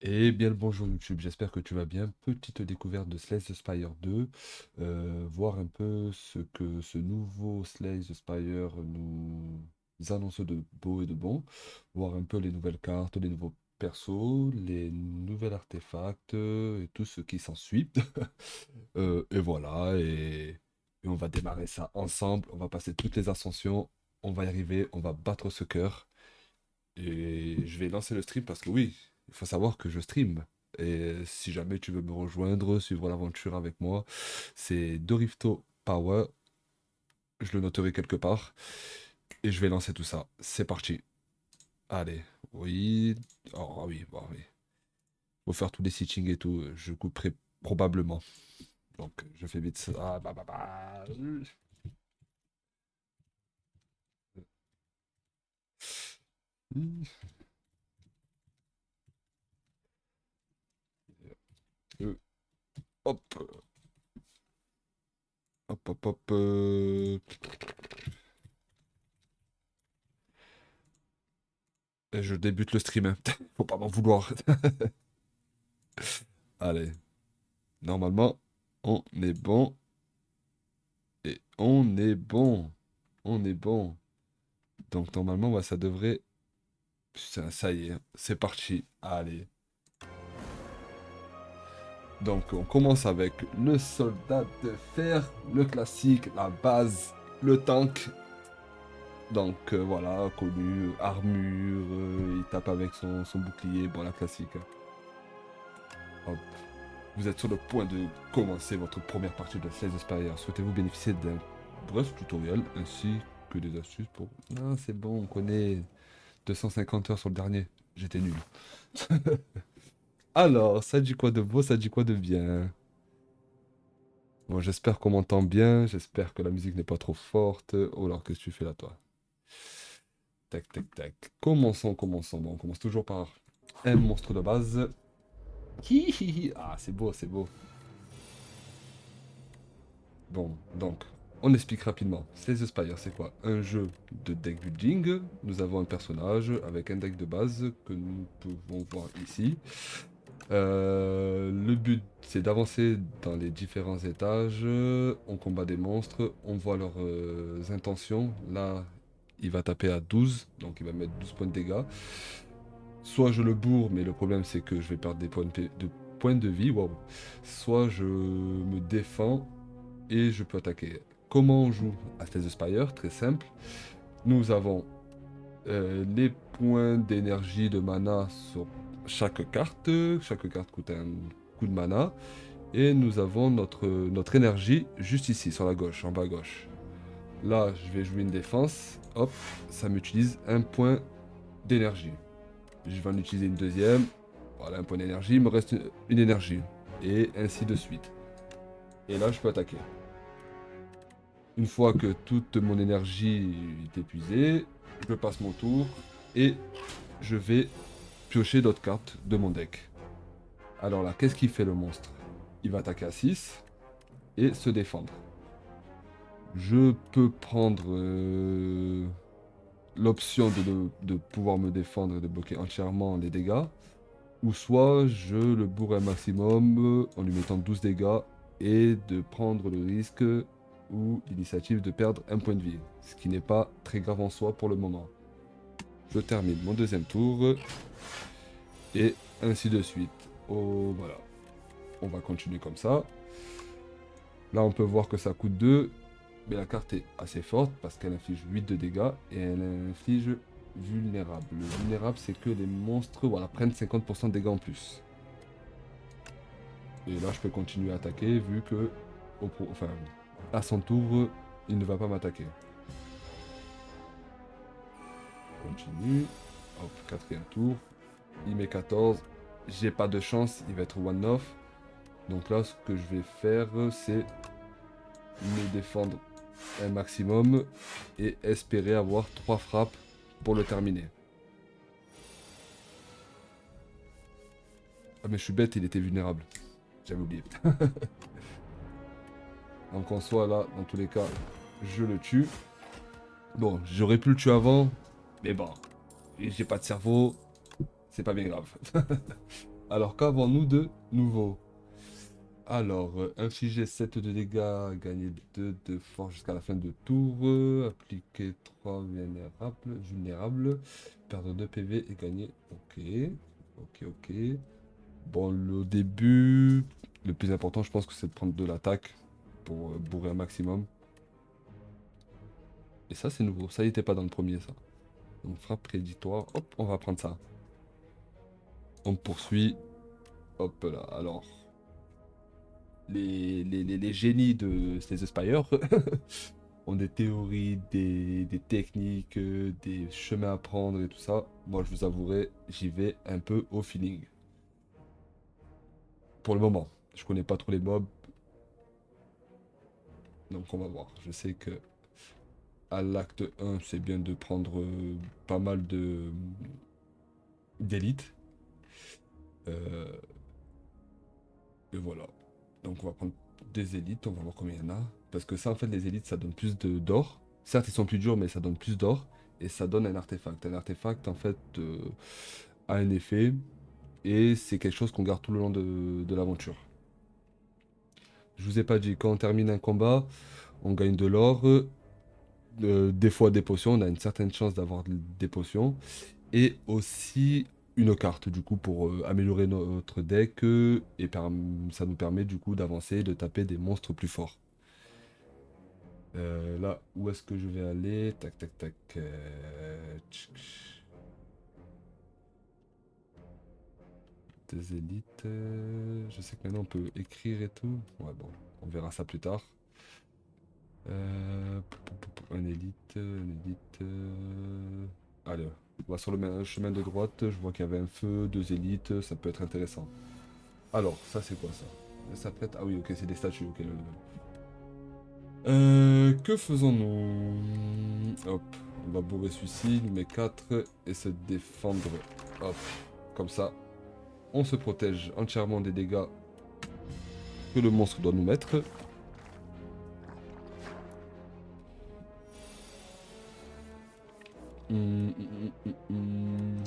Eh bien le bonjour YouTube, j'espère que tu vas bien. Petite découverte de Slay the Spire 2, voir un peu ce que ce nouveau Slay the Spire nous annonce de beau et de bon, voir un peu les nouvelles cartes, les nouveaux persos, les nouvelles artefacts et tout ce qui s'ensuit. Et voilà, et on va démarrer ça ensemble, on va passer toutes les ascensions, on va y arriver, on va battre ce cœur. Et je vais lancer le stream parce que oui, il faut savoir que je stream. Et si jamais tu veux me rejoindre, suivre l'aventure avec moi, c'est Dorifto Power. Je le noterai quelque part. Et je vais lancer tout ça. C'est parti. Allez. Oui. Oh oui, bon, oui. Faut faire tous les stitching et tout. Je couperai probablement. Donc je fais vite ça. Ah, bah, bah, bah. Euh, hop. Hop, hop, hop. Et je débute le stream, hein. Faut pas m'en vouloir. Allez. Normalement, on est bon. Et on est bon. On est bon. Donc normalement, ouais, ça devrait... Putain, ça y est, c'est parti. Allez. Donc on commence avec le soldat de fer, le classique, la base, le tank. Donc voilà, connu, armure, il tape avec son bouclier, bon la classique, hein. Hop. Vous êtes sur le point de commencer votre première partie de Slay the Spire. Souhaitez-vous bénéficier d'un bref tutoriel ainsi que des astuces pour... Ah, c'est bon, on connaît 250 heures sur le dernier. J'étais nul. Alors, ça dit quoi de beau, ça dit quoi de bien? Bon, j'espère qu'on m'entend bien, j'espère que la musique n'est pas trop forte. Oh alors, qu'est-ce que tu fais là, toi? Tac, tac, tac. Commençons, commençons. Bon, on commence toujours par un monstre de base. Hi, hi, hi. Ah, c'est beau, c'est beau. Bon, donc, on explique rapidement. Slay the Spire, c'est quoi? Un jeu de deck building. Nous avons un personnage avec un deck de base que nous pouvons voir ici. Le but, c'est d'avancer dans les différents étages. On combat des monstres, on voit leurs intentions. Là, il va taper à 12, donc il va mettre 12 points de dégâts. Soit je le bourre, mais le problème c'est que je vais perdre des points de vie. Waouh. Soit je me défends et je peux attaquer. Comment on joue à Slay the Spire? Très simple. Nous avons les points d'énergie de mana sur chaque carte. Chaque carte coûte un coup de mana. Et nous avons notre énergie juste ici, sur la gauche, en bas à gauche. Là, je vais jouer une défense. Hop, ça m'utilise un point d'énergie. Je vais en utiliser une deuxième. Voilà, un point d'énergie. Il me reste une énergie. Et ainsi de suite. Et là, je peux attaquer. Une fois que toute mon énergie est épuisée, je passe mon tour et je vais piocher d'autres cartes de mon deck. Alors là, qu'est-ce qu'il fait le monstre? Il va attaquer à 6 et se défendre. Je peux prendre l'option de pouvoir me défendre et de bloquer entièrement les dégâts. Ou soit je le bourre un maximum en lui mettant 12 dégâts et de prendre le risque ou l'initiative de perdre un point de vie. Ce qui n'est pas très grave en soi pour le moment. Je termine mon deuxième tour et ainsi de suite. Oh voilà, on va continuer comme ça. Là on peut voir que ça coûte 2, mais la carte est assez forte parce qu'elle inflige 8 de dégâts et elle inflige vulnérable. Le vulnérable c'est que les monstres voilà, prennent 50% de dégâts en plus. Et là je peux continuer à attaquer vu que enfin, à son tour il ne va pas m'attaquer. Continue. Hop, quatrième tour. Il met 14. J'ai pas de chance, il va être one-off. Donc là, ce que je vais faire, c'est me défendre un maximum et espérer avoir 3 frappes pour le terminer. Ah mais je suis bête, il était vulnérable. J'avais oublié. Donc en soi, là, dans tous les cas, je le tue. Bon, j'aurais pu le tuer avant, mais bon, j'ai pas de cerveau, c'est pas bien grave. Alors, qu'avons-nous de nouveau? Alors, infliger 7 de dégâts, gagner 2 de force jusqu'à la fin de tour, appliquer 3 vulnérables, perdre 2 PV et gagner. Ok, ok, ok. Bon, le début, le plus important, je pense que c'est de prendre de l'attaque pour bourrer un maximum. Et ça, c'est nouveau. Ça, il était pas dans le premier, ça. Donc, frappe préditoire. Hop, on va prendre ça. On poursuit. Hop là. Alors, les génies de Slay the Spire ont des théories, des techniques, des chemins à prendre et tout ça. Moi, je vous avouerai, j'y vais un peu au feeling. Pour le moment, je connais pas trop les mobs, donc on va voir. Je sais que à l'acte 1, c'est bien de prendre pas mal de d'élite. Euh, et voilà. Donc on va prendre des élites, on va voir combien il y en a. Parce que ça, en fait, les élites, ça donne plus d'or. Certes, ils sont plus durs, mais ça donne plus d'or. Et ça donne un artefact. Un artefact, en fait, a un effet. Et c'est quelque chose qu'on garde tout le long de l'aventure. Je vous ai pas dit, quand on termine un combat, on gagne de l'or. Des fois des potions, on a une certaine chance d'avoir des potions. Et aussi une carte, du coup, pour améliorer notre deck. Et ça nous permet, du coup, d'avancer, de taper des monstres plus forts. Là, où est-ce que je vais aller? Tac, tac, tac. Des élites. Je sais que maintenant on peut écrire et tout. Ouais, bon, on verra ça plus tard. Un élite, un élite. Allez, on va sur le chemin de droite. Je vois qu'il y avait un feu, deux élites. Ça peut être intéressant. Alors, ça c'est quoi ça? Ça peut être. Ah oui, ok, c'est des statues. Ok, que faisons-nous? Hop, on va bourrer celui-ci, nous met 4 et se défendre. Hop, comme ça, on se protège entièrement des dégâts que le monstre doit nous mettre. Hum, hum, hum, hum.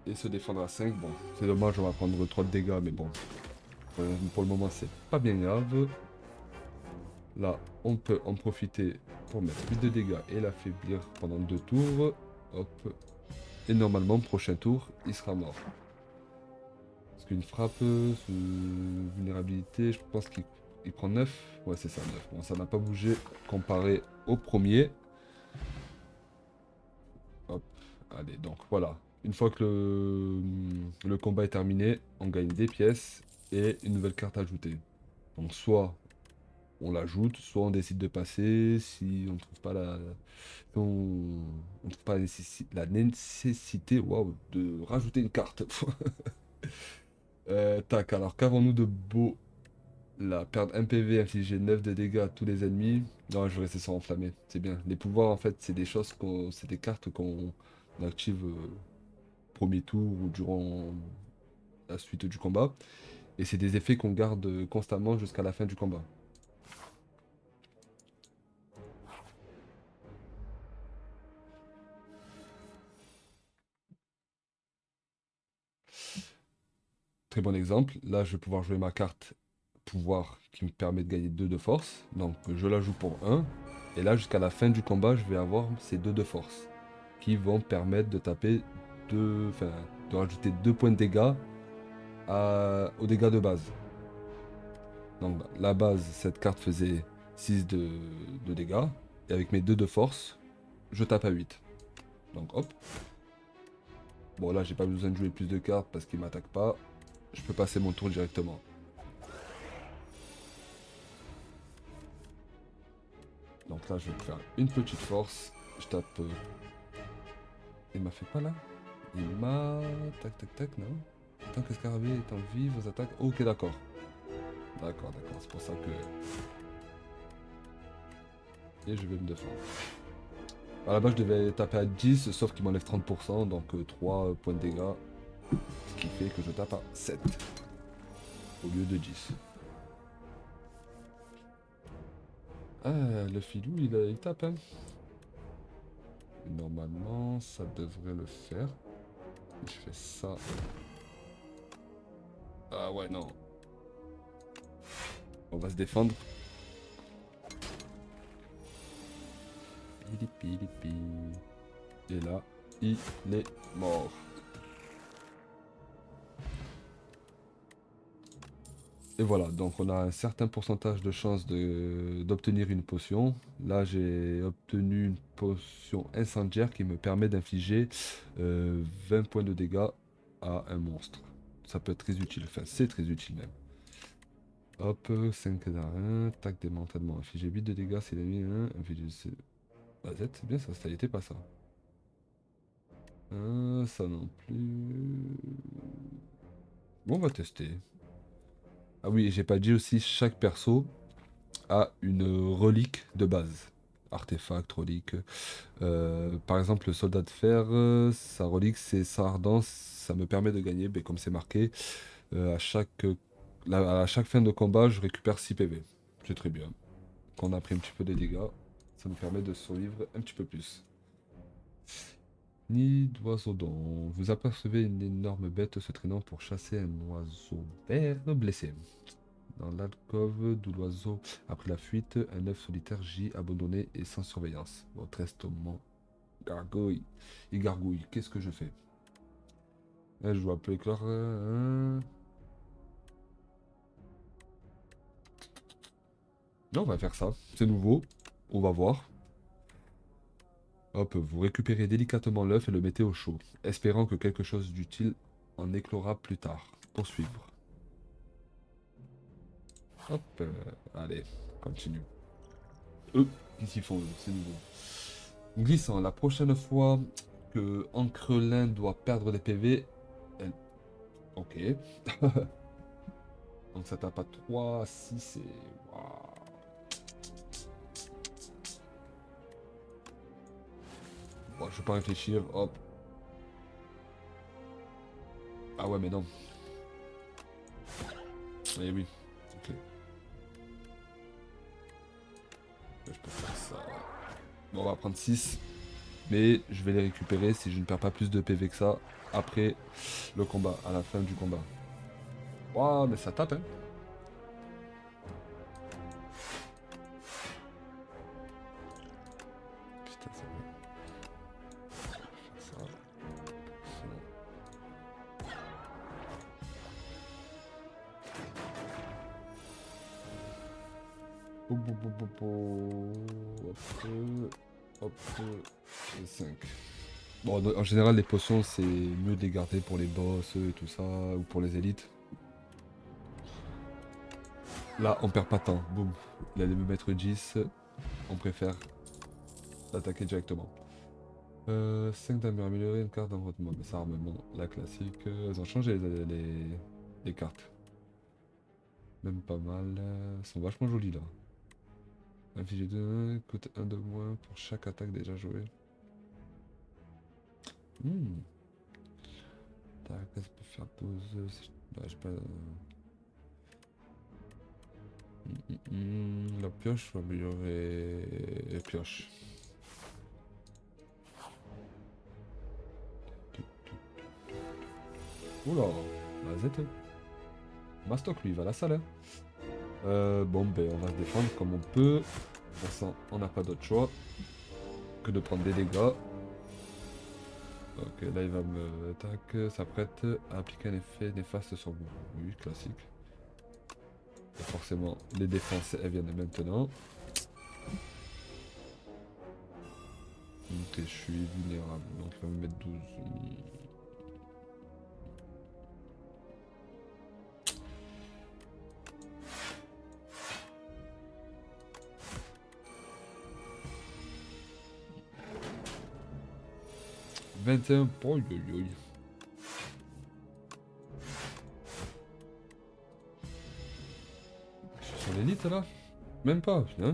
Et se défendre à 5, bon, c'est dommage, on va prendre 3 de dégâts, mais bon, pour le moment, c'est pas bien grave. Là, on peut en profiter pour mettre 8 de dégâts et l'affaiblir pendant 2 tours. Hop. Et normalement, prochain tour, il sera mort. Parce qu'une frappe, sous vulnérabilité, je pense qu'il prend 9. Ouais, c'est ça, 9. Bon, ça n'a pas bougé comparé au premier. Hop, allez, donc voilà. Une fois que le combat est terminé, on gagne des pièces et une nouvelle carte ajoutée. Donc soit on l'ajoute, soit on décide de passer si on ne trouve pas si on trouve pas la nécessité, waouh, de rajouter une carte. Tac, alors qu'avons-nous de beau? La perdre 1 PV, infliger 9 de dégâts à tous les ennemis. Non, je vais rester sans enflammer. C'est bien. Les pouvoirs, en fait, c'est des choses c'est des cartes qu'on active premier tour ou durant la suite du combat. Et c'est des effets qu'on garde constamment jusqu'à la fin du combat. Très bon exemple. Là, je vais pouvoir jouer ma carte pouvoir qui me permet de gagner 2 de force. Donc, je la joue pour 1. Et là, jusqu'à la fin du combat, je vais avoir ces 2 de force qui vont permettre de taper enfin, de rajouter 2 points de dégâts aux dégâts de base. Donc, la base, cette carte faisait 6 de dégâts. Et avec mes 2 de force, je tape à 8. Donc, hop. Bon, là, j'ai pas besoin de jouer plus de cartes parce qu'il m'attaque pas. Je peux passer mon tour directement. Donc là, je vais faire une petite force. Je tape. Il m'a fait quoi là? Il m'a. Tac, tac, tac, non? Tant que Scarabée est en vie, vos attaques. Ok, d'accord. D'accord, d'accord. C'est pour ça que. Et je vais me défendre. À la base, je devais taper à 10, sauf qu'il m'enlève 30%, donc 3 points de dégâts. Ce qui fait que je tape à 7 au lieu de 10. Ah, le filou, il tape, hein. Normalement, ça devrait le faire. Je fais ça. Ah ouais, non. On va se défendre. Pili, pili, pili. Et là, il est mort. Et voilà, donc on a un certain pourcentage de chance d'obtenir une potion. Là, j'ai obtenu une potion incendiaire qui me permet d'infliger 20 points de dégâts à un monstre. Ça peut être très utile, enfin c'est très utile même. Hop, 5 d'arène, tac démantèlement, infliger 8 de dégâts si l'ennemi... infliger... Bah, Z, c'est bien ça, ça y était pas ça. Ça non plus... Bon, on va tester. Ah oui, j'ai pas dit aussi, chaque perso a une relique de base. Artefact, relique. Par exemple, le soldat de fer, sa relique, c'est sa ardence. Ça me permet de gagner, ben, comme c'est marqué, à chaque fin de combat, je récupère 6 PV. C'est très bien. Quand on a pris un petit peu de dégâts, ça nous permet de survivre un petit peu plus. Nid d'oiseau dont vous apercevez une énorme bête se traînant pour chasser un oiseau vert blessé. Dans l'alcôve d'où l'oiseau a pris la fuite, un œuf solitaire gît abandonné et sans surveillance. Votre estomac gargouille. Il gargouille. Qu'est-ce que je fais? Je dois appeler Clara. Non, on va faire ça. C'est nouveau. On va voir. Hop, vous récupérez délicatement l'œuf et le mettez au chaud, espérant que quelque chose d'utile en éclora plus tard. Poursuivre. Hop, allez, continue. Qu'est-ce qu'ils font, eux? C'est nouveau. Glissant, la prochaine fois que Ancrelin doit perdre des PV, elle... Ok. Donc ça tape à 3, 6 et... Waouh. Bon, je vais pas réfléchir, hop. Ah ouais, mais non. Eh oui, ok. Je peux faire ça. Bon, on va prendre 6. Mais je vais les récupérer si je ne perds pas plus de PV que ça après le combat, à la fin du combat. Waouh, mais ça tape, hein. Putain, c'est vrai. Ça, sinon... Pou, pou, pou, pou, pou. Hop, et 5. Bon, en général, les potions, c'est mieux de les garder pour les boss et tout ça, ou pour les élites. Là, on perd pas de temps. Boum. Il allait me mettre 10. On préfère l'attaquer directement. 5 d'armure améliorée, une carte d'envoûtement. Mais ça, armement, la classique. Elles ont changé les cartes. Même pas mal. Elles sont vachement jolies là. Infligé 2, coûte 1 de moins pour chaque attaque déjà jouée. Hmm. Tac, ça peut faire 12. Bah, j'ai pas. La pioche va améliorer. Les pioches. Oula, la Z. Mastoc lui, il va à la salle. Hein. Bon, ben on va se défendre comme on peut. De toute façon, on n'a pas d'autre choix que de prendre des dégâts. Ok, là il va me... Tac, s'apprête à appliquer un effet néfaste sur vous. Oui, classique. Et forcément, les défenses, elles viennent maintenant. Ok, je suis vulnérable, donc il va me mettre 12. 21 points. Je suis sur l'élite là? Même pas, putain.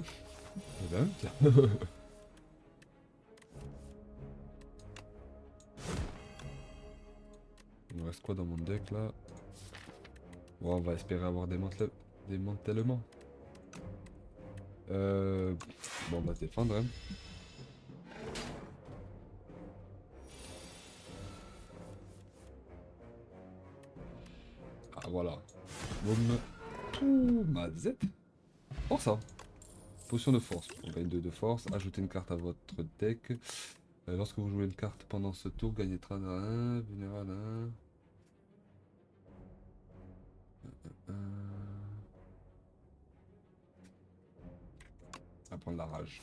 Eh ben, tiens. Il me reste quoi dans mon deck là? Bon, on va espérer avoir des démantèlements. Euh, Bon, on va se défendre, hein. Ah, voilà. Boum. Ouh, ma Z. Oh, ça. Potion de force. On gagne 2 de force. Ajoutez une carte à votre deck. Lorsque vous jouez une carte pendant ce tour, gagnez 30 à 1. Vulnérable à 1. On va prendre la rage.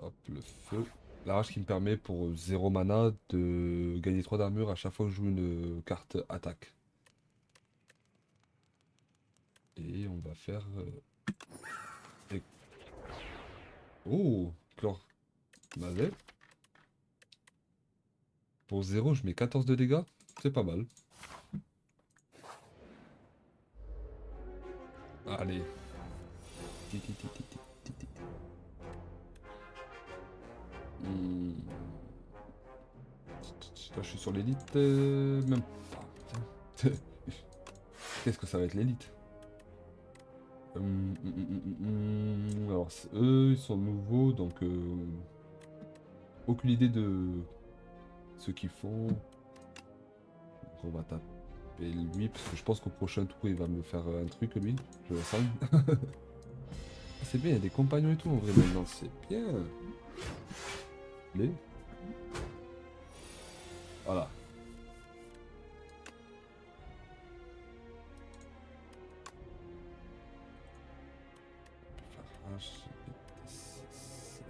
Hop, le feu. La rage qui me permet pour 0 mana de gagner 3 d'armure à chaque fois que je joue une carte attaque. Et on va faire... et- Oh, Chlore. Mazel. Pour 0, je mets 14 de dégâts. C'est pas mal. Allez. Ti, ti, ti, ti, ti, ti, ti. Hmm. Là, je suis sur l'élite. Même pas. Tiens. Qu'est-ce que ça va être l'élite? Alors, eux, ils sont nouveaux, donc aucune idée de ce qu'ils font. Donc, on va taper lui, parce que je pense qu'au prochain tour, il va me faire un truc, lui. Je le sens. C'est bien, il y a des compagnons et tout, en vrai, maintenant, c'est bien. Les... Voilà. Faire H, 6,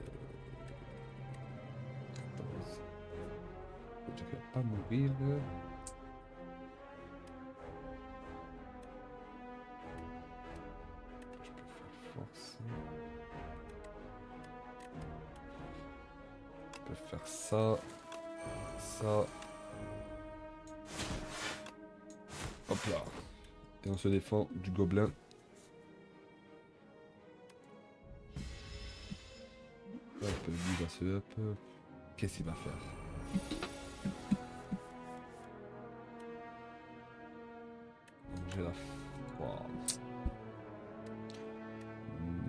14. Je vais pas mourir. Je peux faire force. Je peux faire ça. Ça. Hop là. Et on se défend du gobelin. Hop, lui va se up. Qu'est-ce qu'il va faire? J'ai la foi.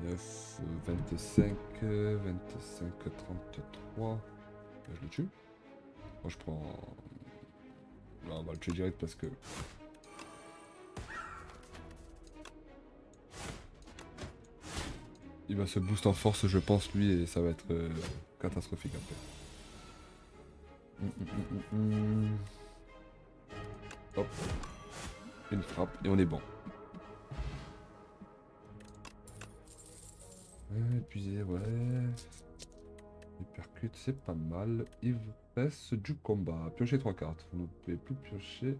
9, 25, 25, 33. Je le tue. Moi je prends. Là, on va le tuer direct parce que. Il va se boost en force, je pense, lui, et ça va être catastrophique après. Hop. Une frappe, et on est bon. Épuisé, ouais. Hypercute, c'est pas mal. Ivresse du combat. Piocher 3 cartes. Vous ne pouvez plus piocher.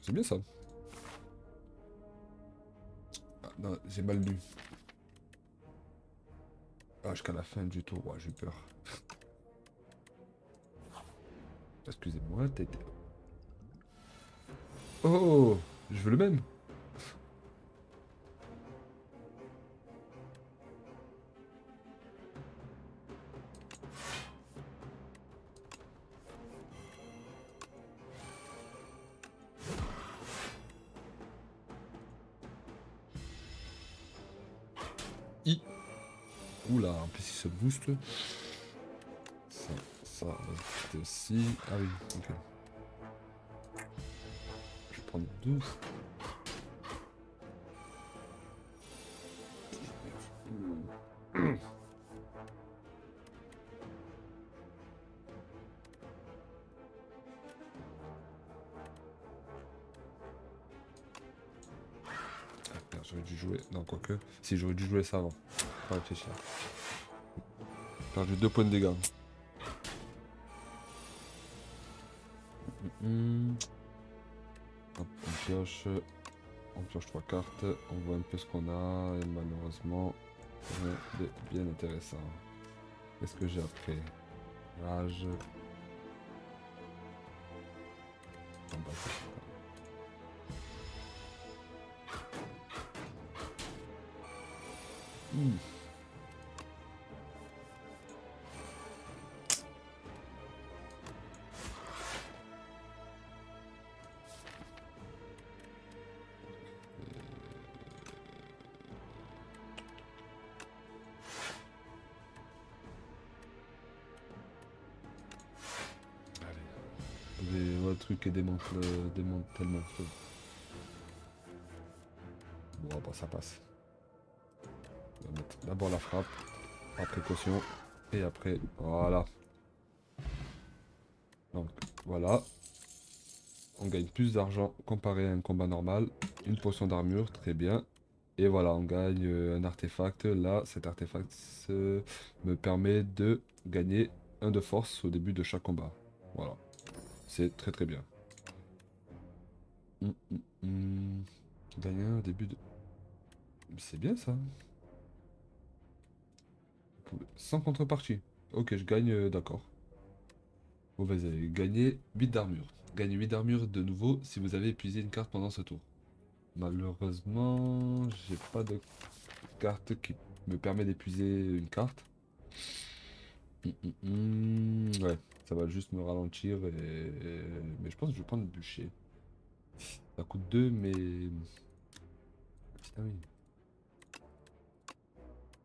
C'est bien ça. Ah, non, j'ai mal lu. Ah, jusqu'à la fin du tour, ouais, j'ai peur. Excusez-moi, t'as été... Oh, je veux le même. I. Oula, en plus il se booste. Ça, c'était aussi... Ah oui, ok. Je vais prendre 12. Ah, merde, j'aurais dû jouer... Non, quoique... Si, j'aurais dû jouer ça avant. Pas réfléchir. J'ai perdu 2 points de dégâts. Hop, on pioche 3 cartes, on voit un peu ce qu'on a, et malheureusement, rien de bien intéressant. Qu'est-ce que j'ai après? Rage. En bas, c'est ça. Hmm. truc et démonte tellement. Bon, bah, ça passe. On va mettre d'abord la frappe, par précaution, et après, voilà. Donc, voilà. On gagne plus d'argent comparé à un combat normal. Une potion d'armure, très bien. Et voilà, on gagne un artefact. Là, cet artefact me permet de gagner un de force au début de chaque combat. Voilà, c'est très très bien. Hum, hum, Gagner un au début de... C'est bien ça. Sans contrepartie. Ok, je gagne, d'accord. Bon, vas-y, gagner 8 d'armure. Gagnez 8 d'armure de nouveau si vous avez épuisé une carte pendant ce tour. Malheureusement, j'ai pas de carte qui me permet d'épuiser une carte. Ouais, ça va juste me ralentir mais je pense que je vais prendre le bûcher. Ça coûte 2 mais... Putain oui.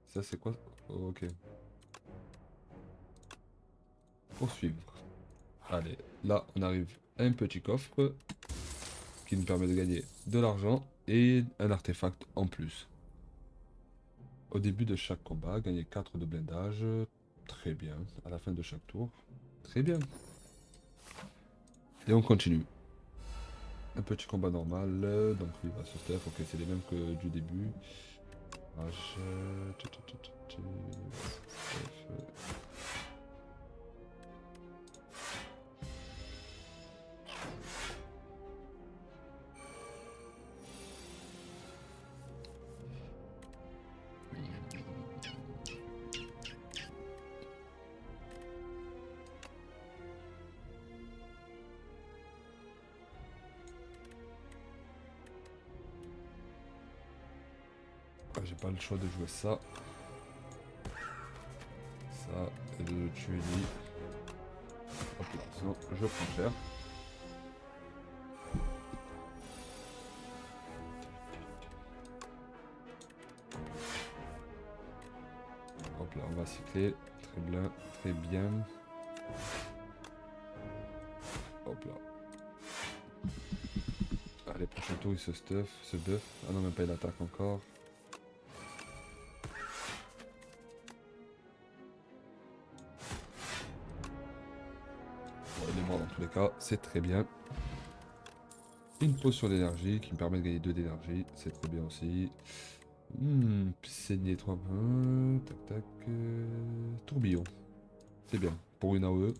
Ça c'est quoi? Oh, ok. Poursuivre. Allez, là on arrive à un petit coffre qui nous permet de gagner de l'argent et un artefact en plus. Au début de chaque combat, gagner 4 de blindage. Très bien. À la fin de chaque tour. Très bien. Et on continue. Un petit combat normal. Donc lui va se Steph. Ok, c'est les mêmes que du début. Rage. Steph. Ah, j'ai pas le choix de jouer ça. Ça et de le tuer lui. Hop là, sinon je prends cher. Hop là, on va cycler. Très bien, très bien. Hop là. Allez, prochain tour, il se stuff, se buff. Ah non, même pas, il attaque encore. Bon, il est mort dans tous les cas, c'est très bien. Une potion d'énergie qui me permet de gagner 2 d'énergie, c'est très bien aussi. Saigner 3 points. Tac tac. Tourbillon. C'est bien. Pour une AOE.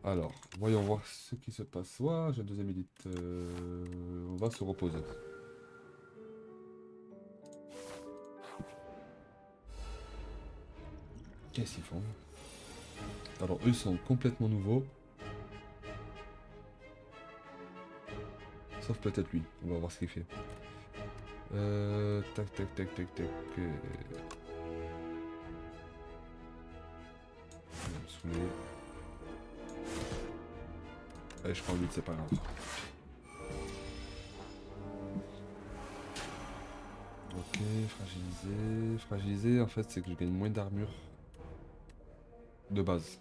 Alors, voyons voir ce qui se passe. Ouah, j'ai un deuxième élite. On va se reposer. Qu'est-ce qu'ils font? Alors, eux sont complètement nouveaux. Sauf peut-être lui. On va voir ce qu'il fait. Tac tac tac tac tac. Il va me saouler. Allez, je prends 8, c'est pas grave. Ok, fragilisé. Fragilisé, en fait, c'est que je gagne moins d'armure. De base.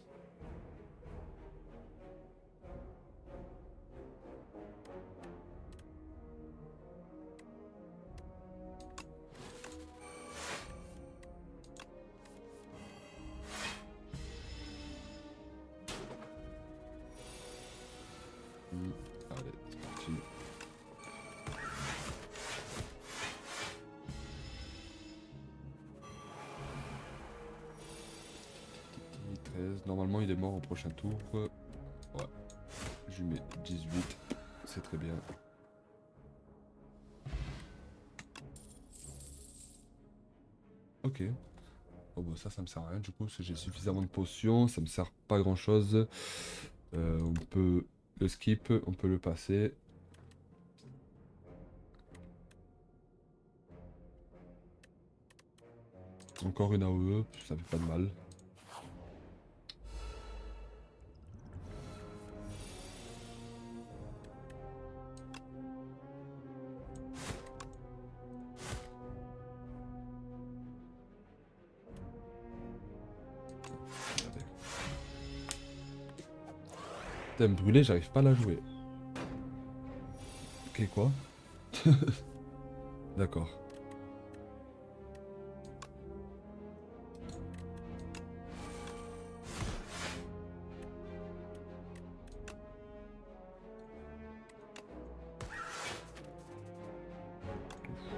Allez, c'est parti. Normalement, il est mort au prochain tour. Ouais. Je lui mets 18. C'est très bien. Ok. Oh bah ça me sert à rien du coup, parce que j'ai suffisamment de potions, ça me sert pas à grand chose. On peut le skip, on peut le passer. Encore une AOE, ça fait pas de mal. Regardez. Putain, brûlé, j'arrive pas à la jouer. Ok, quoi? D'accord.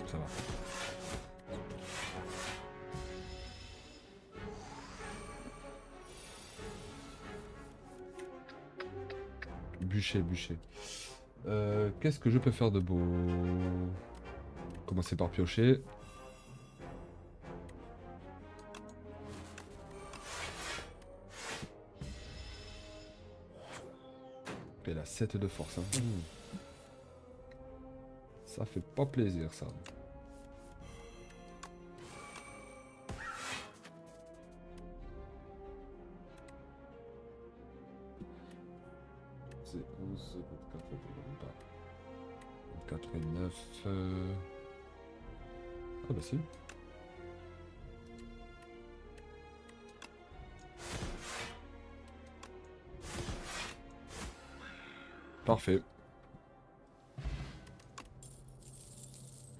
Ça va. Bûcher, bûcher. Qu'est-ce que je peux faire de beau? Commencer par piocher. Et la 7 de force. Hein. Ça fait pas plaisir, ça. C'est 11, 24, 24 et 9. Ah bah si. Parfait.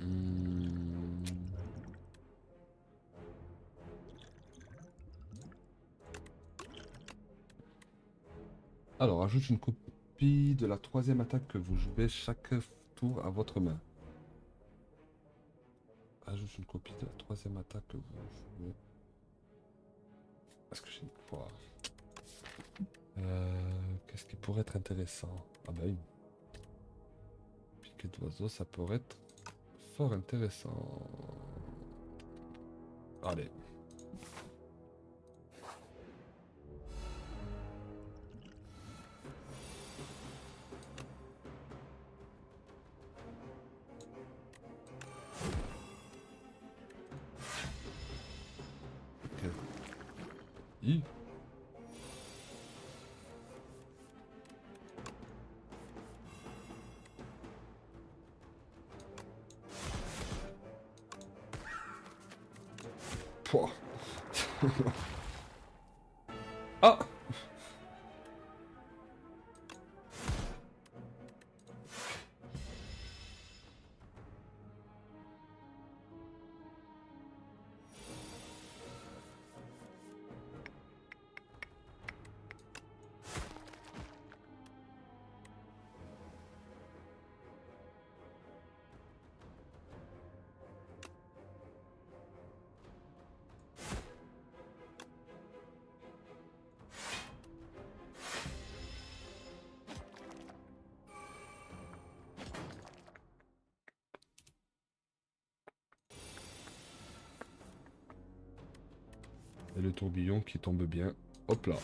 Hmm. Alors, ajoute une copie de la troisième attaque que vous jouez chaque tour à votre main. Ajoute une copie de la troisième attaque que vous jouez. Est-ce que j'ai une fois qu'est-ce qui pourrait être intéressant? Ah bah oui. Piquet d'oiseau, ça pourrait être fort intéressant. Allez. Ok. I. Pouah. Ah! Et le tourbillon qui tombe bien. Hop là.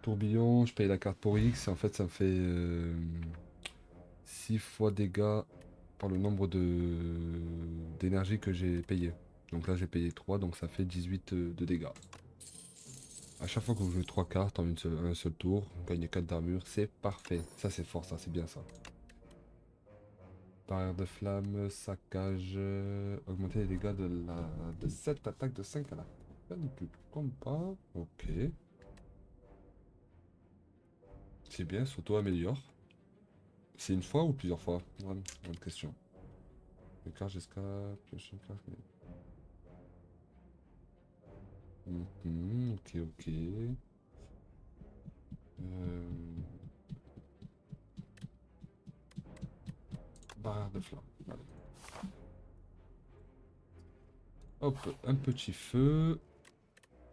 Tourbillon, je paye la carte pour X. Et en fait, ça me fait 6 fois dégâts par le nombre d'énergie que j'ai payé. Donc là, j'ai payé 3, donc ça fait 18 de dégâts. À chaque fois que vous jouez 3 cartes en un seul tour, vous gagnez 4 d'armure. C'est parfait. Ça, c'est fort, ça, c'est bien ça. Barrière de flamme, saccage, augmenter les dégâts de 7 attaques de 5 à la fin du combat. Ok. C'est bien, s'auto-améliore. C'est une fois ou plusieurs fois? Bonne question. Une carte jusqu'à piocher une carte. Ok, ok. Euh, Barrière de flamme. Allez. Hop, un petit feu.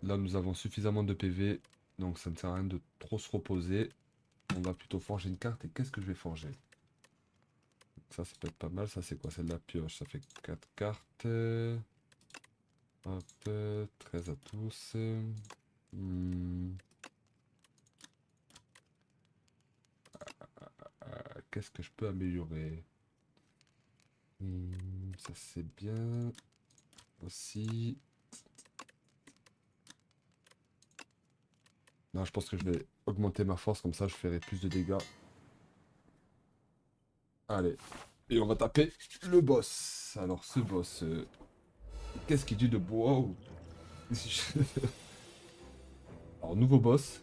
Là, nous avons suffisamment de PV, donc ça ne sert à rien de trop se reposer. On va plutôt forger une carte. Et qu'est-ce que je vais forger? Ça peut être pas mal. Ça, c'est quoi? C'est de la pioche. Ça fait 4 cartes. Hop, 13 à tous. Hmm, Qu'est-ce que je peux améliorer? Ça, c'est bien. Aussi. Non, je pense que je vais augmenter ma force. Comme ça, je ferai plus de dégâts. Allez. Et on va taper le boss. Alors, ce boss, qu'est-ce qu'il dit de beau? Alors, nouveau boss.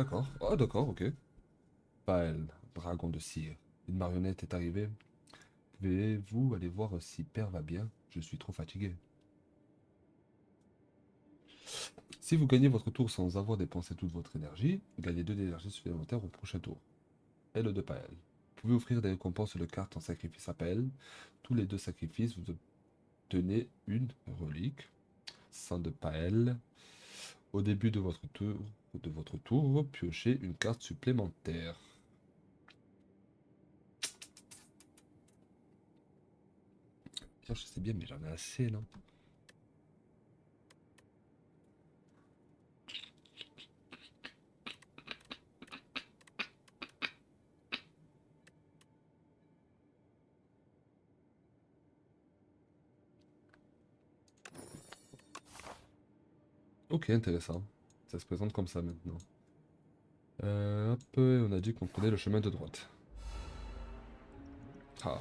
D'accord. Ah, d'accord, ok. Paël, dragon de cire. Une marionnette est arrivée. Pouvez-vous aller voir si Père va bien? Je suis trop fatigué. Si vous gagnez votre tour sans avoir dépensé toute votre énergie, gagnez 2 d'énergie supplémentaires au prochain tour. Aile de Paël. Vous pouvez offrir des récompenses de cartes en sacrifice à Paël. Tous les 2 sacrifices, vous obtenez une relique. Sang de Paël. Au début de votre tour, piochez une carte supplémentaire. Tiens, je sais bien, mais j'en ai assez, non? Ok, intéressant. Ça se présente comme ça maintenant. Hop, on a dit qu'on prenait le chemin de droite. Ah,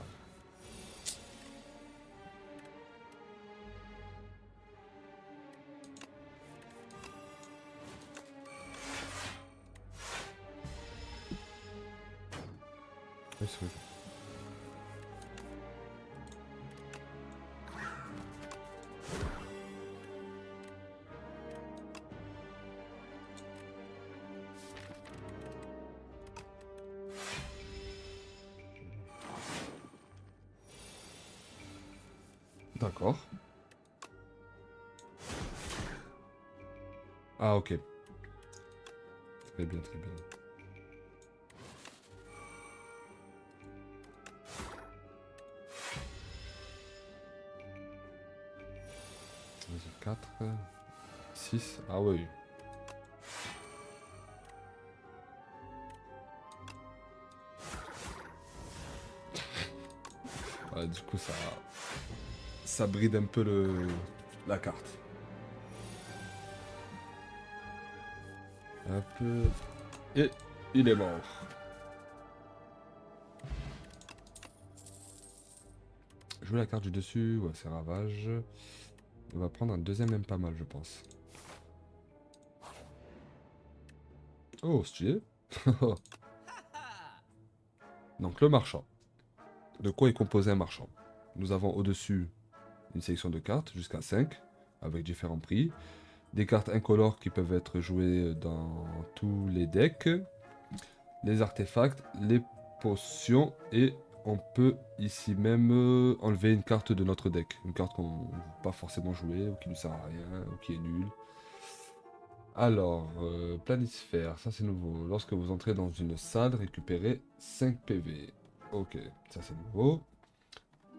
oui, c'est vrai. D'accord. Ah, ok. Très bien, très bien. Vas-y, 4, 6. Ah oui. Ouais, du coup, ça bride un peu la carte. Hop. Et il est mort. Jouer la carte du dessus, ouais, c'est ravage. On va prendre un deuxième même pas mal, je pense. Oh, stylé. Donc, le marchand. De quoi est composé un marchand? Nous avons au-dessus une sélection de cartes, jusqu'à 5, avec différents prix. Des cartes incolores qui peuvent être jouées dans tous les decks. Les artefacts, les potions et on peut ici même enlever une carte de notre deck. Une carte qu'on ne veut pas forcément jouer ou qui ne sert à rien ou qui est nulle. Alors, planisphère, ça c'est nouveau. Lorsque vous entrez dans une salle, récupérez 5 PV. Ok, ça c'est nouveau.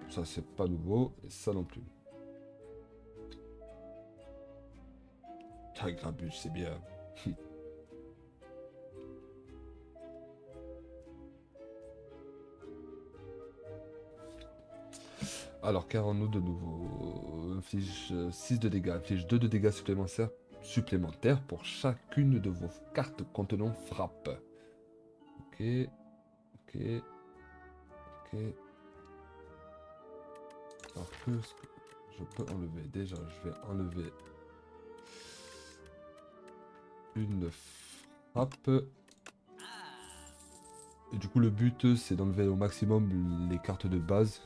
Ça c'est pas nouveau. Et ça non plus. Ah, Grabuge, c'est bien. Alors, qu'avons-nous de nouveau? Inflige 6 de dégâts. Inflige 2 de dégâts supplémentaires pour chacune de vos cartes contenant frappe. Ok, ok, ok. Alors, qu'est-ce que je peux enlever? Déjà, je vais enlever une frappe. Et du coup, le but, c'est d'enlever au maximum les cartes de base.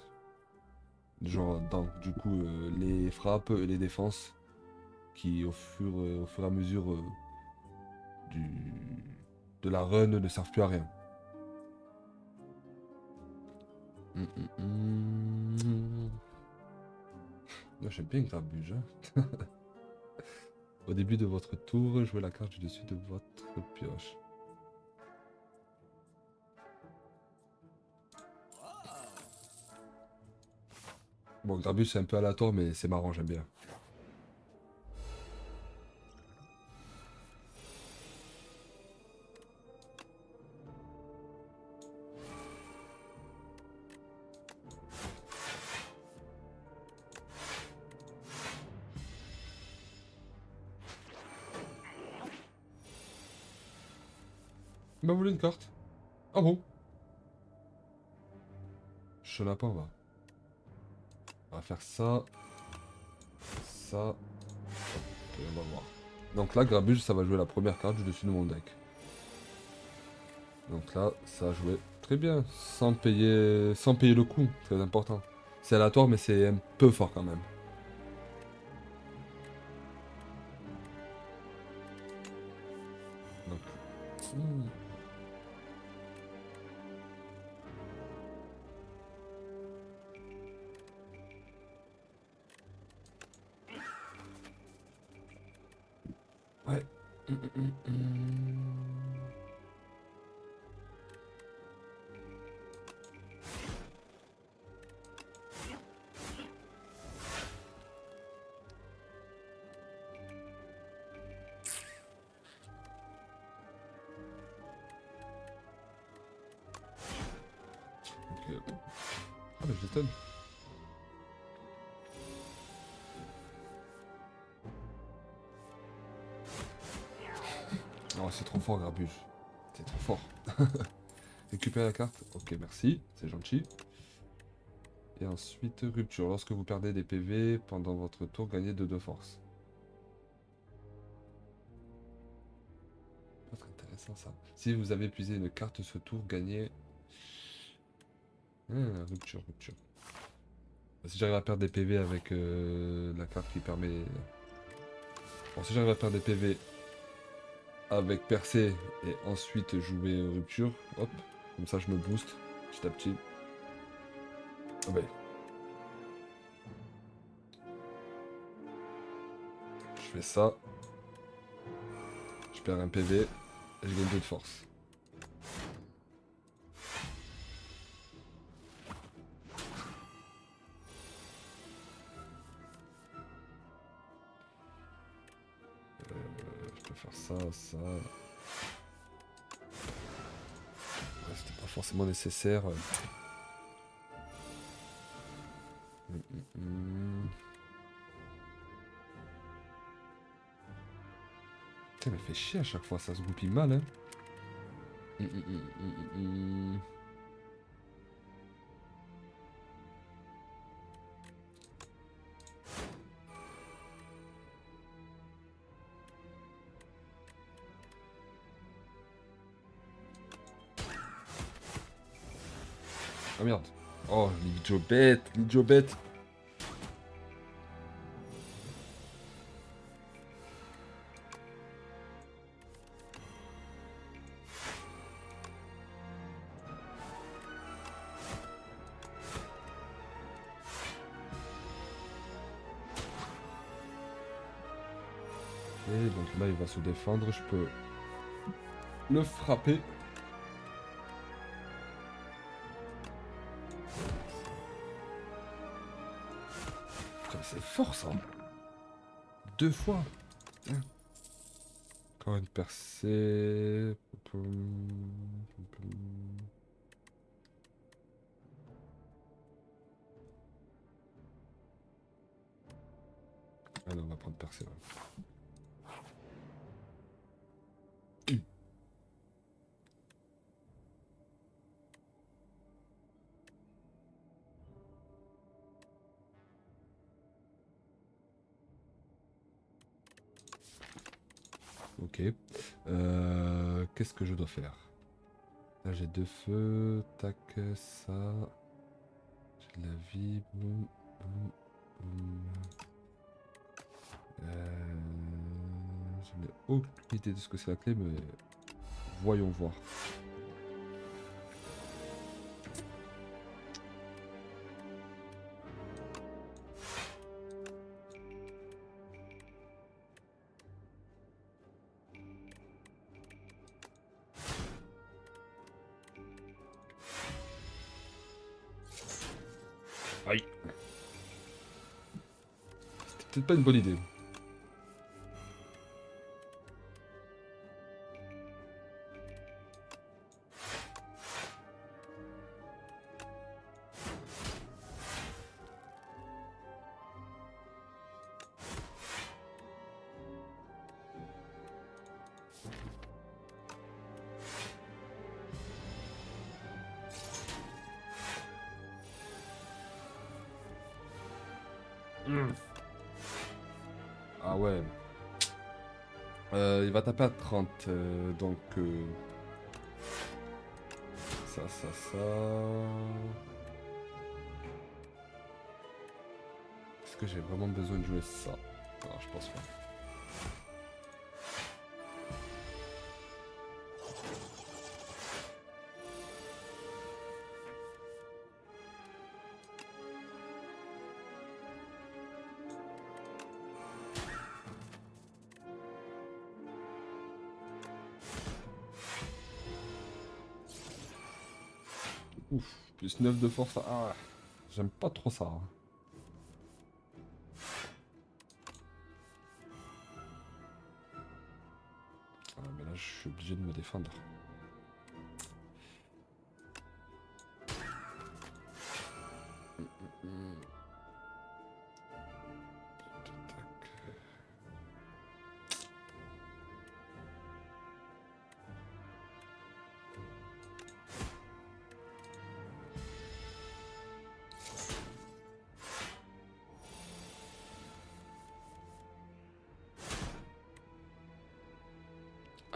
Genre, du coup, les frappes et les défenses qui, au fur et à mesure du, de la run, ne servent plus à rien. J'aime bien Grabuge, hein. Au début de votre tour, jouez la carte du dessus de votre pioche. Bon, Grabuge, c'est un peu aléatoire, mais c'est marrant, j'aime bien. Il m'a volé une carte. Ah bon? Chenapan, on va faire ça, ça, et on va voir. Donc là, Grabuge, ça va jouer la première carte du dessus de mon deck. Donc là, ça a joué très bien, sans payer le coup, très important. C'est aléatoire, mais c'est un peu fort quand même. Donc, hmm, ouais. Ok. Ah, mais je t'aime. Oh, c'est trop fort, Grabuge. C'est trop fort. Récupérer la carte. Ok, merci. C'est gentil. Et ensuite, rupture. Lorsque vous perdez des PV pendant votre tour, gagnez de force. Pas très intéressant ça. Si vous avez épuisé une carte ce tour, gagnez. Rupture, rupture. Si j'arrive à perdre des PV avec la carte qui permet. Bon, si j'arrive à perdre des PV avec percée et ensuite jouer rupture, hop, comme ça je me booste petit à petit. Ah ouais, je fais ça, je perds un PV et je gagne 2 de force. Je peux faire ça, ça. Ouais, c'était pas forcément nécessaire. Hum, hum, hum. Putain, elle fait chier à chaque fois, ça se goupille mal, hein. Hum, hum, hum, hum, hum. Ah merde. Oh, l'idiot bête, l'idiot bête. Et donc là, il va se défendre, je peux le frapper. Putain, c'est fort ça. 2 fois. Putain. Encore une percée. Ah non, on va prendre percée. Ouais. Ok. Qu'est-ce que je dois faire? Là, j'ai 2 feux. Tac, ça. J'ai de la vie. Boum, boum, boum. Je n'ai aucune idée de ce que c'est la clé, mais voyons voir. Aïe. C'était peut-être pas une bonne idée. Ah ouais. Il va taper à 30, donc... ça. Est-ce que j'ai vraiment besoin de jouer ça? Non, je pense pas. Ouf, plus 9 de force. Ah, j'aime pas trop ça, hein. Ah, mais là, je suis obligé de me défendre.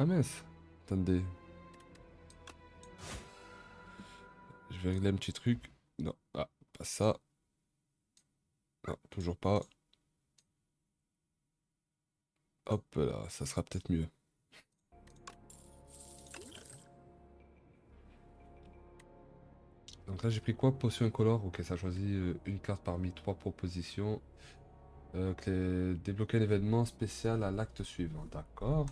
Ah mince. Attendez. Je vais régler un petit truc. Non, ah, pas ça. Non, toujours pas. Hop là, ça sera peut-être mieux. Donc là, j'ai pris quoi? Potion incolore. Ok, ça choisit une carte parmi 3 propositions. Débloquer un événement spécial à l'acte suivant. D'accord.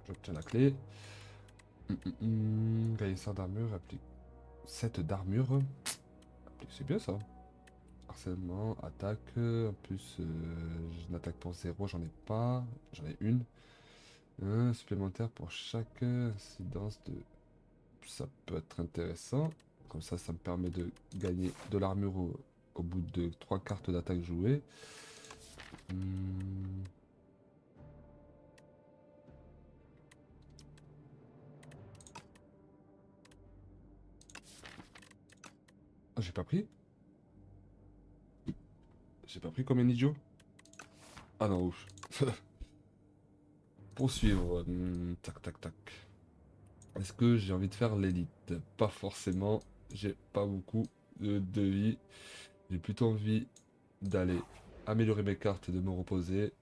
J'obtiens la clé. Gagner 100 d'armure. Applique 7 d'armure. C'est bien ça. Harcèlement, attaque. En plus, j'ai une attaque pour 0, j'en ai pas. J'en ai une. Un supplémentaire pour chaque incidence de. Ça peut être intéressant. Comme ça me permet de gagner de l'armure au bout de 3 cartes d'attaque jouées. Hmm. Ah, j'ai pas pris? J'ai pas pris comme un idiot? Ah non, ouf. Poursuivre. Tac, tac, tac. Est-ce que j'ai envie de faire l'élite? Pas forcément. J'ai pas beaucoup de vie. J'ai plutôt envie d'aller améliorer mes cartes et de me reposer.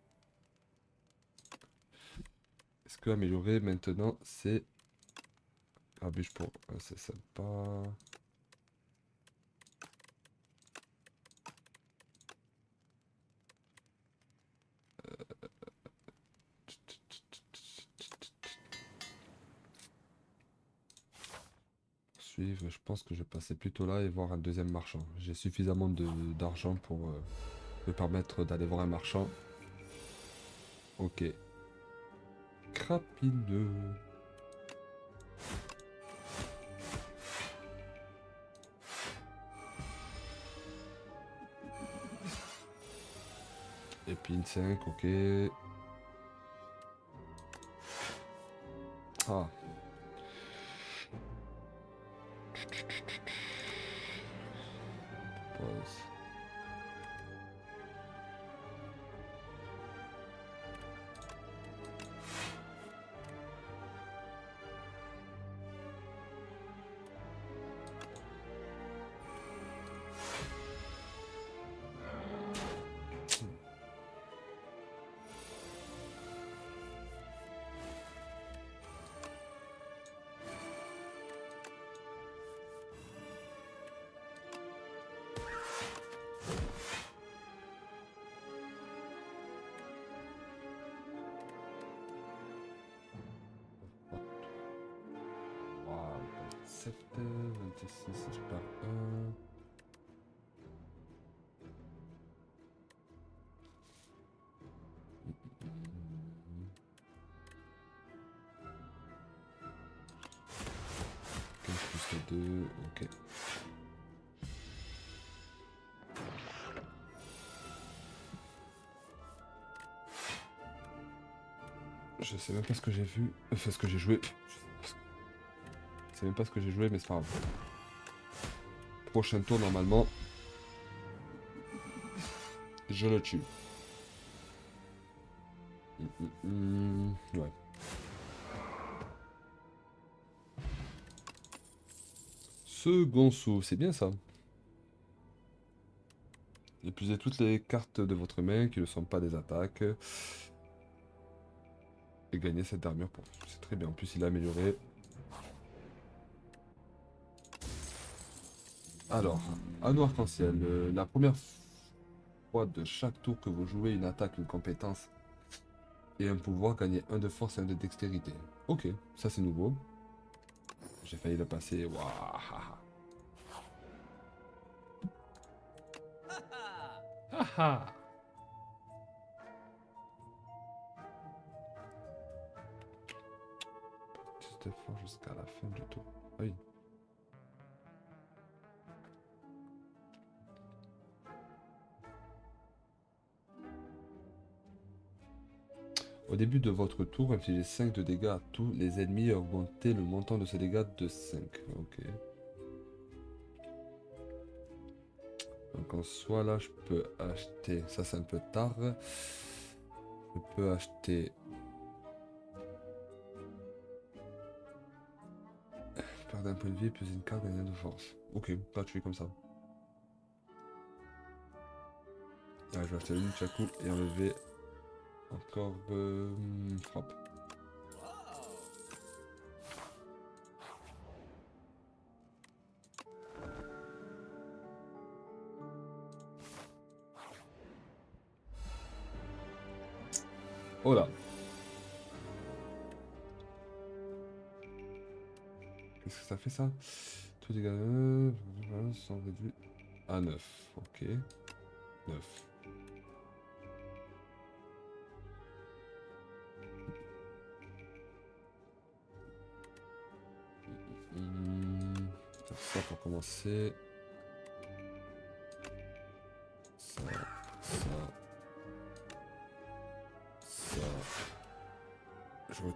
Est-ce que améliorer maintenant c'est grabuge pour. C'est sympa. Suivre, je pense que je vais passer plutôt là et voir un deuxième marchand. J'ai suffisamment d'argent pour me permettre d'aller voir un marchand. Ok. Crapineux. Épine 5, ok. Ah. Pause. Wow, 27, 26, je perds 1. Plus les 2, ok. Je sais même pas ce que j'ai vu. Enfin, ce que j'ai joué. Je sais même pas ce que j'ai joué, mais c'est pas grave. Prochain tour, normalement, je le tue. Ouais. Second sou, c'est bien ça. Épuisez toutes les cartes de votre main qui ne sont pas des attaques. Et gagnez cette armure pour... C'est très bien. En plus, il a amélioré. Alors, anneau arc-en-ciel. La première fois de chaque tour que vous jouez une attaque, une compétence et un pouvoir, gagnez un de force et un de dextérité. Ok, ça c'est nouveau. J'ai failli le passer. Waouh. Haha. Plus de force jusqu'à la fin du tour. Ah oui. Au début de votre tour, infligez 5 de dégâts à tous les ennemis et augmentez le montant de ces dégâts de 5. Ok. Donc en soi là je peux acheter, ça c'est un peu tard. Je peux acheter perdre un point de vie plus une carte gagnant de force. Ok, pas tuer comme ça. Ah, je vais acheter le Nunchaku et enlever encore frappe. Oh là. Qu'est-ce que ça fait ça? Tous les dégâts sont réduits à 9. Ok. 9. Ça pour commencer. Ça, ça, ça. Je vais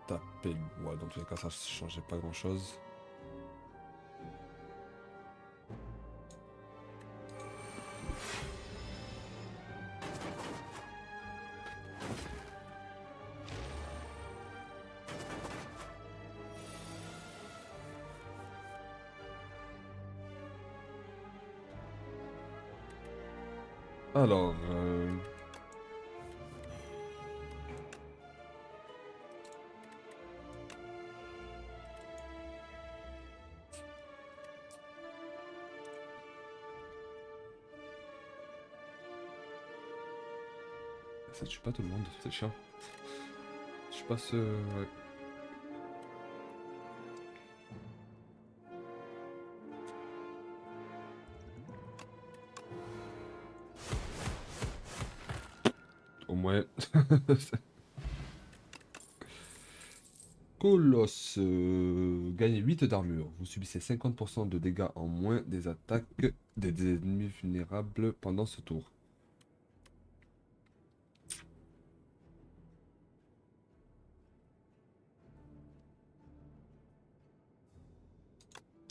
taper le bois. Dans tous les cas, ça ne changeait pas grand-chose. Alors, ça tue pas tout le monde, c'est chiant. Je passe... ouais. Au moins... Colosse, gagnez 8 d'armure. Vous subissez 50% de dégâts en moins des attaques des ennemis vulnérables pendant ce tour.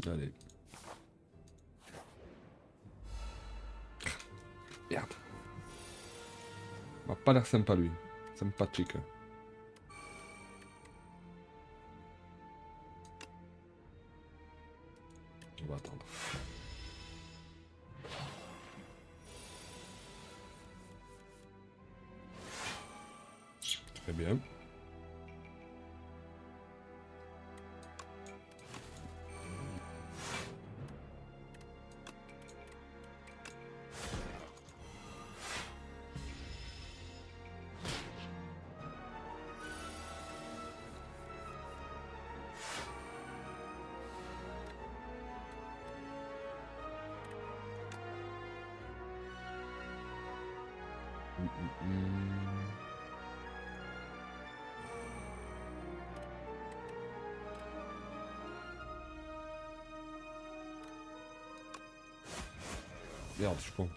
Allez. Merde. Il m'a pas l'air sympa lui. Sympathique. On va attendre. Très bien. Merde, je suis con.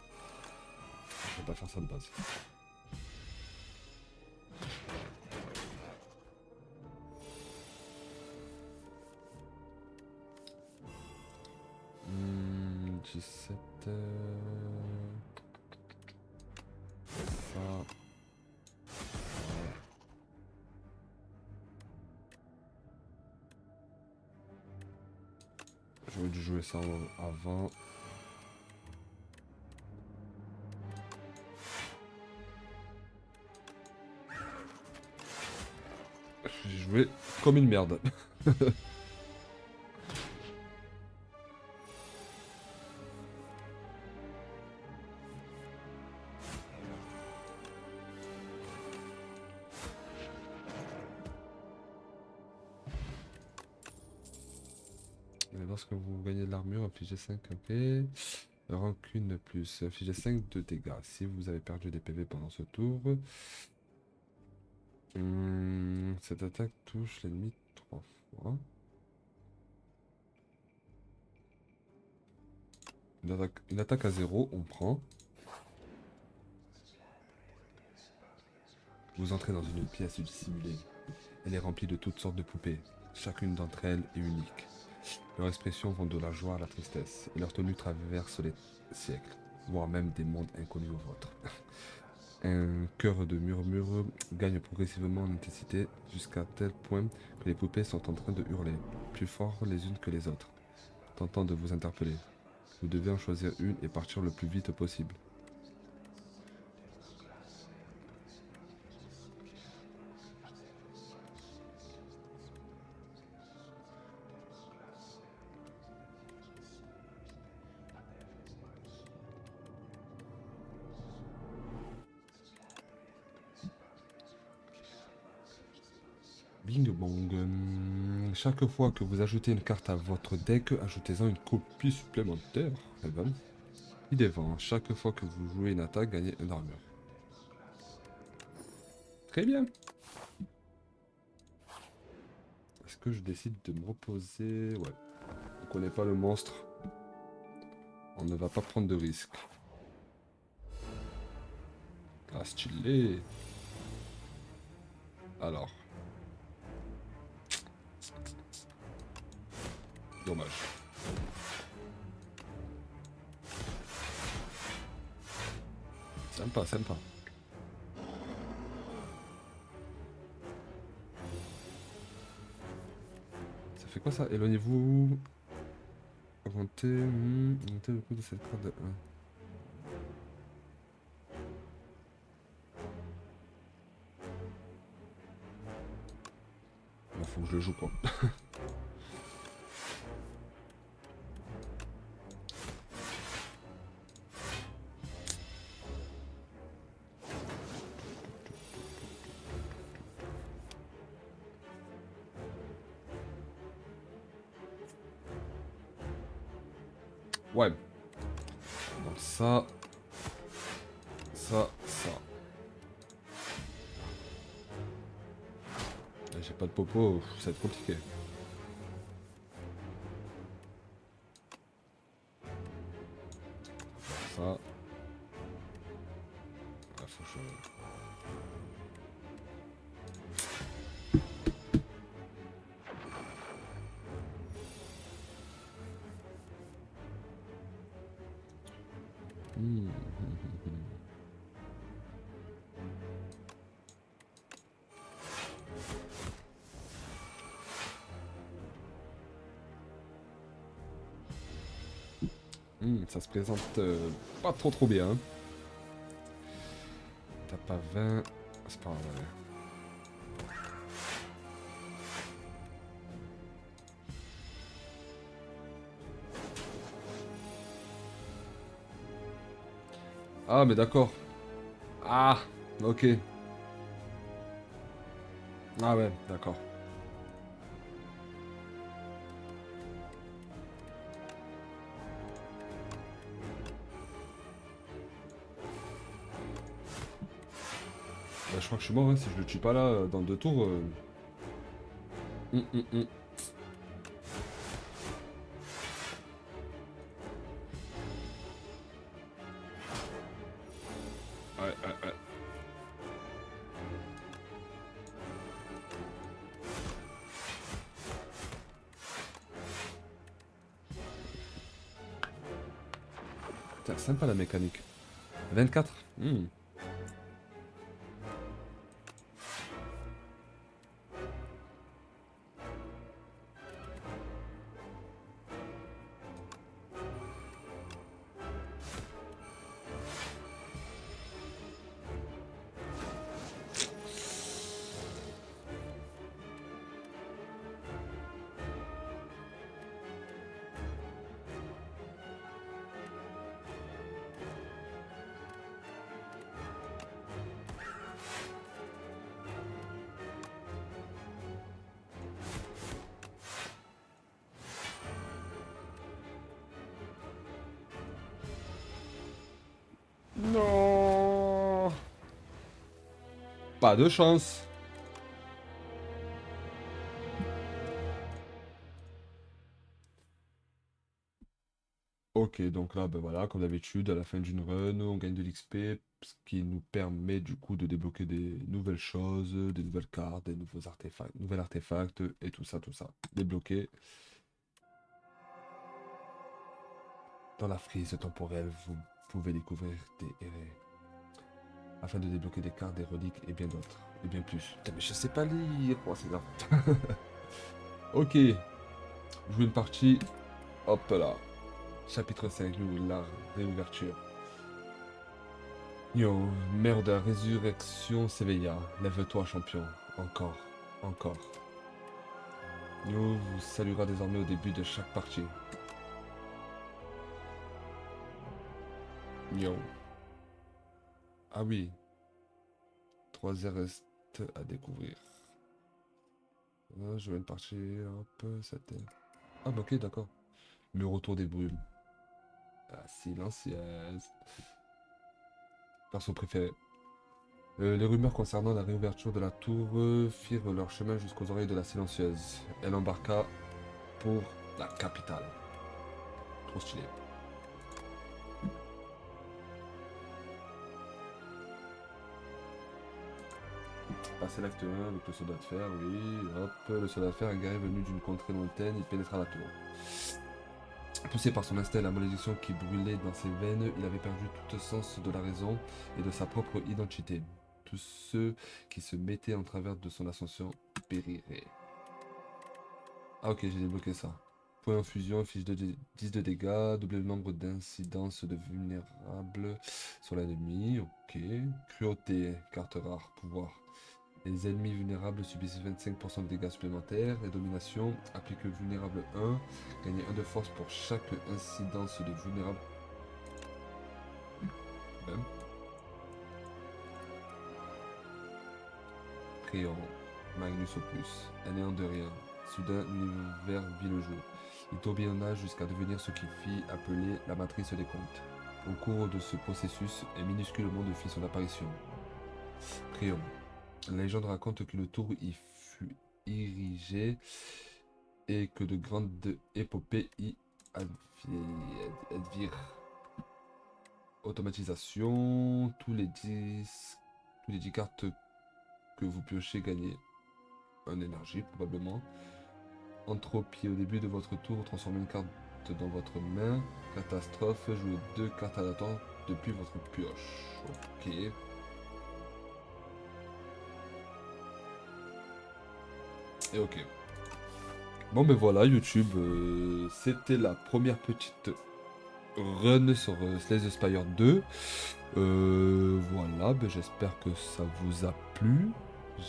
Je vais pas faire ça de base. Hmm, 17... Ça... J'aurais dû jouer ça avant. J'ai joué comme une merde. Et lorsque vous gagnez de l'armure, infligez 5, ok. Rancune plus, infligez 5 de dégâts. Si vous avez perdu des PV pendant ce tour, cette attaque touche l'ennemi 3 fois. Une attaque à 0, on prend. Vous entrez dans une pièce dissimulée. Elle est remplie de toutes sortes de poupées. Chacune d'entre elles est unique. Leurs expressions vont de la joie à la tristesse, et leur tenue traverse les siècles, voire même des mondes inconnus aux vôtres. Un chœur de murmures gagne progressivement en intensité jusqu'à tel point que les poupées sont en train de hurler, plus fort les unes que les autres, tentant de vous interpeller. Vous devez en choisir une et partir le plus vite possible. Bing bong. Chaque fois que vous ajoutez une carte à votre deck, ajoutez-en une copie supplémentaire. Eh ben, il défend. Chaque fois que vous jouez une attaque, gagnez une armure. Très bien. Est-ce que je décide de me reposer? Ouais. On connaît pas le monstre. On ne va pas prendre de risques. Ah, stylé. Alors. Dommage. Sympa, sympa. Ça fait quoi ça? Éloignez-vous. Augmentez le coût de cette carte de 1. Il faut que je le joue quoi. Ouais. Donc ça. Ça. J'ai pas de popo, ça va être compliqué. Ça. Ah, faut que je... Ça se présente pas trop bien. T'as pas 20. C'est pas grave. Ah, mais d'accord. Ah, ok. Ah ouais, d'accord. Bah, je crois que je suis mort, hein, si je le tue pas là, dans 2 tours. Hum, hum, hum. Ouais. Putain, sympa la mécanique. 24. Pas de chance. Ok, donc là, ben voilà, comme d'habitude, à la fin d'une run, on gagne de l'XP, ce qui nous permet du coup de débloquer des nouvelles choses, des nouvelles cartes, des nouveaux artefacts, nouveaux artefacts et tout ça, tout ça. Débloquer dans la frise temporelle, vous pouvez découvrir des afin de débloquer des cartes, des reliques et bien d'autres. Et bien plus. Putain, mais je sais pas lire. Oh, c'est grave. Ok. Jouer une partie. Hop là. Chapitre 5, la réouverture. Yo, mère de la résurrection s'éveilla. Lève-toi, champion. Encore. Encore. Yo vous saluera désormais au début de chaque partie. Yo. Ah oui. 3 heures restent à découvrir. Jouer une partie. Hop, c'était. Ah bah ok, d'accord. Le retour des brumes. Ah, silencieuse. Perso préféré. Les rumeurs concernant la réouverture de la tour firent leur chemin jusqu'aux oreilles de la silencieuse. Elle embarqua pour la capitale. Trop stylé. Passer l'acte 1 avec le soldat de fer, oui. Hop, le soldat de fer, un guerrier venu d'une contrée lointaine, il pénétra la tour. Poussé par son instinct et la malédiction qui brûlait dans ses veines, il avait perdu tout sens de la raison et de sa propre identité. Tous ceux qui se mettaient en travers de son ascension périraient. Ah ok, j'ai débloqué ça. Point en fusion, fiche de 10 de dégâts, double le nombre d'incidences de vulnérables sur l'ennemi, ok. Cruauté, carte rare, pouvoir. Les ennemis vulnérables subissent 25% de dégâts supplémentaires. Et domination, applique vulnérable 1, gagnez 1 de force pour chaque incidence de vulnérable. Même. Créant, Magnus Opus, un néant de rien. Soudain, l'univers vit le jour. Il tourbillonna jusqu'à devenir ce qu'il fit appeler la matrice des contes. Au cours de ce processus, un minuscule monde fit son apparition. Créon. La légende raconte que le tour y fut érigé et que de grandes épopées y advirent. Automatisation, tous les 10 cartes que vous piochez gagnez en énergie probablement. Entropie, au début de votre tour, transformez une carte dans votre main. Catastrophe, jouez 2 cartes aléatoires depuis votre pioche. Ok. Et ok. Bon ben voilà, YouTube, c'était la première petite run sur Slay the Spire 2. Voilà, ben j'espère que ça vous a plu.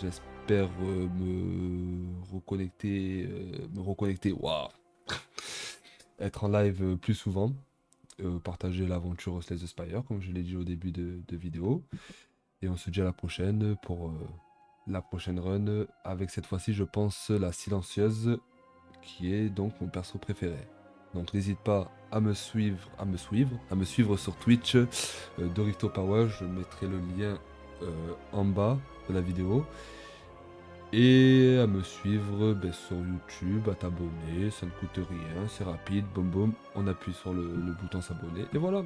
J'espère me reconnecter, waouh, être en live plus souvent, partager l'aventure Slay the Spire, comme je l'ai dit au début de vidéo. Et on se dit à la prochaine pour la prochaine run, avec cette fois-ci, je pense, la silencieuse, qui est donc mon perso préféré. Donc n'hésite pas à me suivre sur Twitch, Dorito Power, je mettrai le lien en bas de la vidéo. Et à me suivre ben, sur YouTube, à t'abonner, ça ne coûte rien, c'est rapide, boum boum, on appuie sur le bouton s'abonner, et voilà.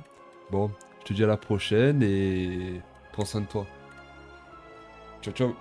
Bon, je te dis à la prochaine et prends soin de toi. Ciao ciao.